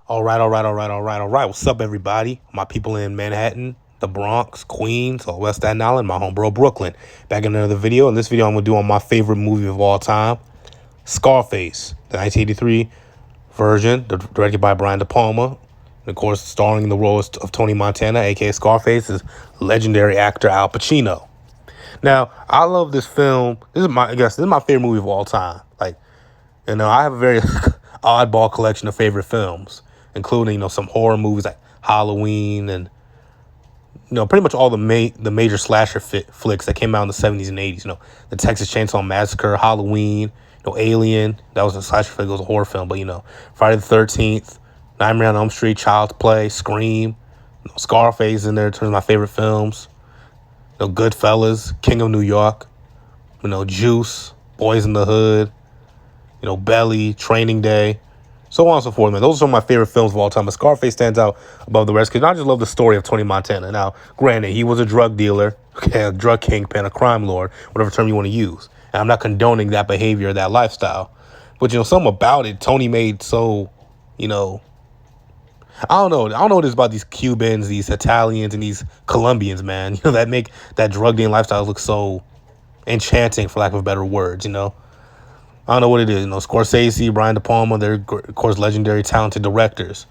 All right. What's up, everybody? My people in Manhattan, the Bronx, Queens, or West Staten Island, my homeboro Brooklyn. Back in another video. In this video, I'm going to do on my favorite movie of all time, Scarface, the 1983 version, directed by Brian De Palma. And of course, starring in the role of Tony Montana, aka Scarface, is legendary actor Al Pacino. Now, I love this film. This is my favorite movie of all time. I have a very oddball collection of favorite films, including, some horror movies like Halloween and, pretty much all the major slasher flicks that came out in the 70s and 80s. The Texas Chainsaw Massacre, Halloween, Alien. That was a slasher flick. It was a horror film. But, Friday the 13th, Nightmare on Elm Street, Child's Play, Scream, Scarface in there in terms of my favorite films. GoodFellas, King of New York, Juice, Boys in the Hood, Belly, Training Day, so on and so forth, man. Those are some of my favorite films of all time. But Scarface stands out above the rest because I just love the story of Tony Montana. Now, granted, he was a drug dealer, a drug kingpin, a crime lord, whatever term you want to use. And I'm not condoning that behavior, that lifestyle. But, something about it, Tony made so, I don't know. I don't know what it is about these Cubans, these Italians, and these Colombians, man, that make that drug dealing lifestyle look so enchanting, for lack of better words, I don't know what it is. Scorsese, Brian De Palma, they're, of course, legendary, talented directors.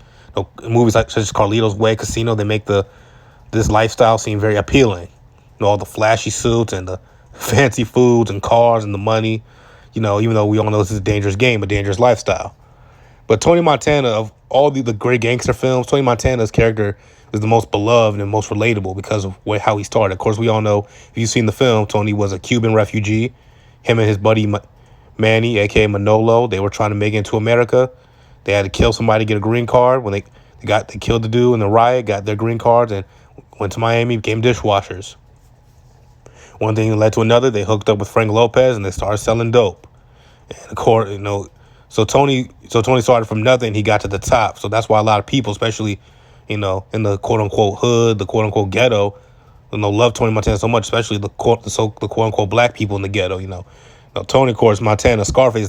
Movies such as Carlito's Way, Casino, they make this lifestyle seem very appealing. All the flashy suits and the fancy foods and cars and the money. Even though we all know this is a dangerous game, a dangerous lifestyle. But Tony Montana, of all the great gangster films, Tony Montana's character is the most beloved and most relatable because of how he started. Of course, we all know, if you've seen the film, Tony was a Cuban refugee. Him and his buddy Manny, a.k.a. Manolo, they were trying to make it into America. They had to kill somebody to get a green card. When they killed the dude in the riot, got their green cards, and went to Miami, became dishwashers. One thing led to another. They hooked up with Frank Lopez, and they started selling dope. And of course, so Tony started from nothing. He got to the top. So that's why a lot of people, especially, in the quote unquote hood, the quote unquote ghetto, love Tony Montana so much, especially the quote unquote black people in the ghetto. Tony, of course, Montana, Scarface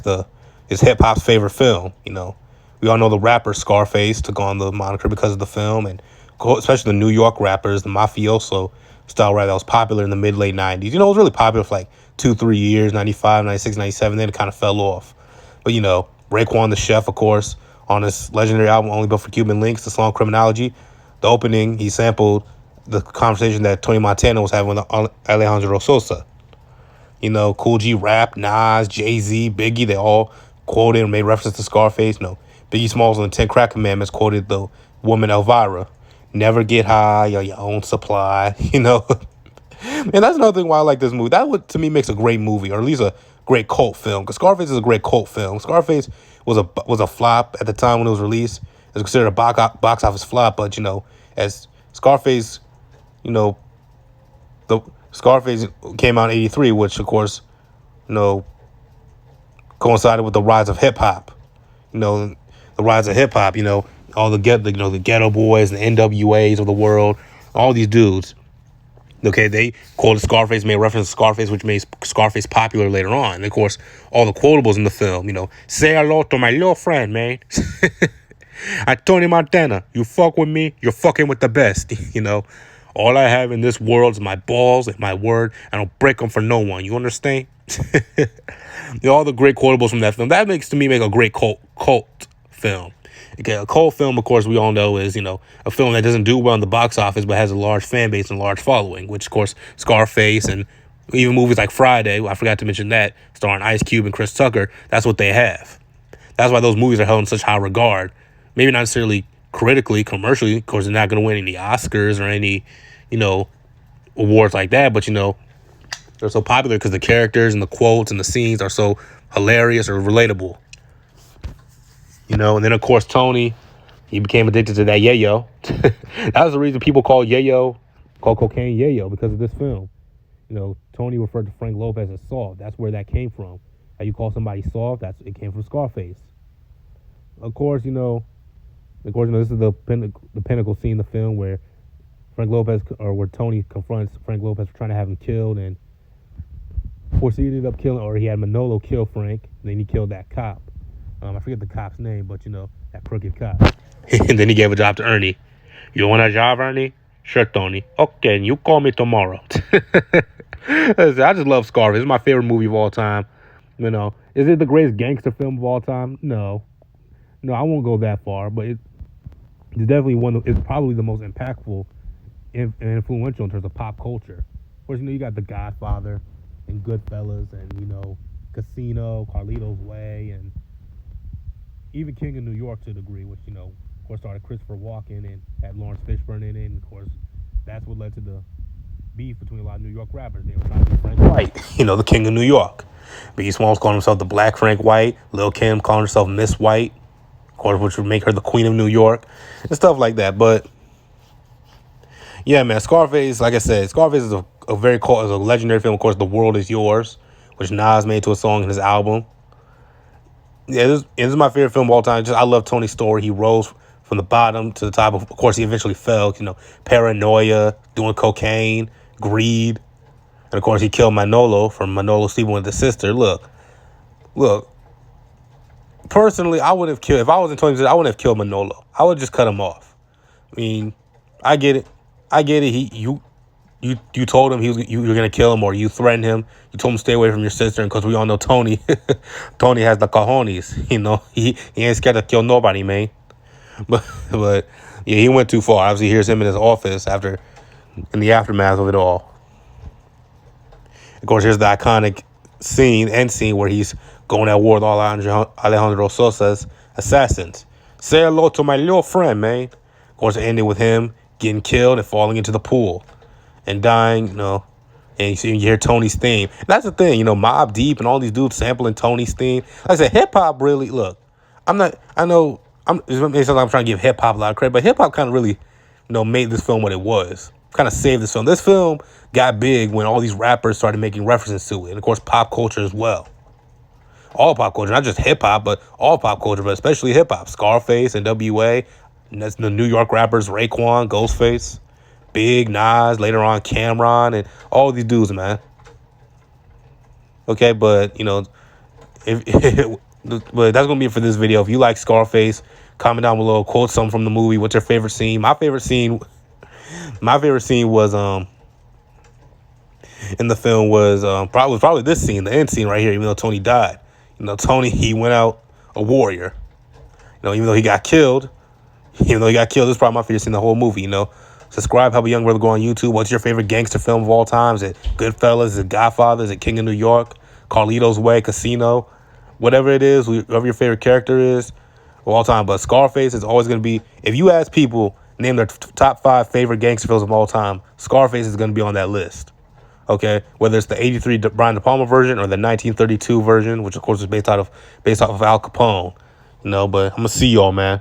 is hip hop's favorite film. We all know the rapper Scarface took on the moniker because of the film, and especially the New York rappers, the mafioso style rap that was popular in the mid-late 90s. It was really popular for like 2-3 years, 95, 96, 97, then it kind of fell off. But, Raekwon the Chef, of course, on his legendary album, Only Built for Cuban Links, the song Criminology, the opening, he sampled the conversation that Tony Montana was having with Alejandro Sosa. Cool G Rap, Nas, Jay-Z, Biggie, they all quoted and made reference to Scarface. Biggie Smalls on the 10 Crack Commandments quoted the woman Elvira, never get high or your own supply, And that's another thing why I like this movie. That, to me, makes a great movie, or at least a great cult film, because Scarface is a great cult film. Scarface was a flop at the time when it was released. It was considered a box office flop, but, as Scarface, the Scarface came out in 83, which, of course, coincided with the rise of hip-hop. The rise of hip-hop, all the Ghetto Boys and the NWAs of the world, all these dudes. Okay, they quoted Scarface, made reference to Scarface, which made Scarface popular later on. And, of course, all the quotables in the film, say hello to my little friend, man. Tony Montana, you fuck with me, you're fucking with the best, All I have in this world is my balls and my word. I don't break them for no one. You understand? All the great quotables from that film. That makes a great cult film. Okay, a cult film, of course, we all know is, a film that doesn't do well in the box office but has a large fan base and large following, which, of course, Scarface and even movies like Friday, I forgot to mention that, starring Ice Cube and Chris Tucker, that's what they have. That's why those movies are held in such high regard. Maybe not necessarily critically, commercially. Of course, they're not going to win any Oscars or any, awards like that. But, they're so popular because the characters and the quotes and the scenes are so hilarious or relatable. And then, of course, Tony, he became addicted to that yayo. That was the reason people call cocaine yayo, because of this film. Tony referred to Frank Lopez as soft. That's where that came from. How you call somebody soft, it came from Scarface. Of course, this is the pinnacle scene in the film where where Tony confronts Frank Lopez for trying to have him killed, and of course he ended up killing, or he had Manolo kill Frank, and then he killed that cop. I forget the cop's name, but that crooked cop. And then he gave a job to Ernie. You want a job, Ernie? Sure, Tony. Okay, you call me tomorrow. I just love Scarface. It's my favorite movie of all time. Is it the greatest gangster film of all time? No, no, I won't go that far. But it's definitely it's probably the most impactful and influential in terms of pop culture. Of course, you got The Godfather and Goodfellas and Casino, Carlito's Way, and even King of New York to a degree, which of course started Christopher Walken and had Lawrence Fishburne in it. And of course, that's what led to the beef between a lot of New York rappers. They were trying to be Frank White, the King of New York. Biggie Smalls calling himself the Black Frank White. Lil' Kim calling herself Miss White, of course, which would make her the Queen of New York and stuff like that. But yeah, man, Scarface. Like I said, Scarface is a very cool, is a legendary film. Of course, The World Is Yours, which Nas made to a song in his album. Yeah, this is my favorite film of all time. I love Tony's story. He rose from the bottom to the top. Of course, he eventually fell. Paranoia, doing cocaine, greed, and of course, he killed Manolo from Manolo sleeping with his sister. Look. Personally, I would have killed if I was in Tony's. I wouldn't have killed Manolo. I would just cut him off. I mean, I get it. You told him you were gonna kill him, or you threatened him. You told him to stay away from your sister, and because we all know Tony, Tony has the cojones. He ain't scared to kill nobody, man. But yeah, he went too far. Obviously, here's him in his office in the aftermath of it all. Of course, here's the iconic end scene where he's going at war with all Alejandro Sosa's assassins. Say hello to my little friend, man. Of course, it ended with him getting killed and falling into the pool and dying, and you hear Tony's theme. And that's the thing, Mobb Deep and all these dudes sampling Tony's theme. Like I said, hip-hop really, look, I'm trying to give hip-hop a lot of credit, but hip-hop kind of really, made this film what it was. Kind of saved this film. This film got big when all these rappers started making references to it. And, of course, pop culture as well. All pop culture, not just hip-hop, but all pop culture, but especially hip-hop. Scarface, NWA, and that's the New York rappers, Raekwon, Ghostface, Big, Nas, later on Cameron, and all these dudes, man. Okay, but, but that's going to be it for this video. If you like Scarface, comment down below, quote something from the movie. What's your favorite scene? My favorite scene was in the film was probably this scene, the end scene right here. Even though Tony died, Tony, he went out a warrior. Even though he got killed, this is probably my favorite scene in the whole movie. Subscribe, help a young brother go on YouTube. What's your favorite gangster film of all time? Is it Goodfellas? Is it Godfather? Is it King of New York? Carlito's Way? Casino? Whatever it is, whatever your favorite character is of all time. But Scarface is always going to be, if you ask people, name their top 5 favorite gangster films of all time, Scarface is going to be on that list. Okay? Whether it's the 83 Brian De Palma version or the 1932 version, which of course is based off of Al Capone. But I'm going to see y'all, man.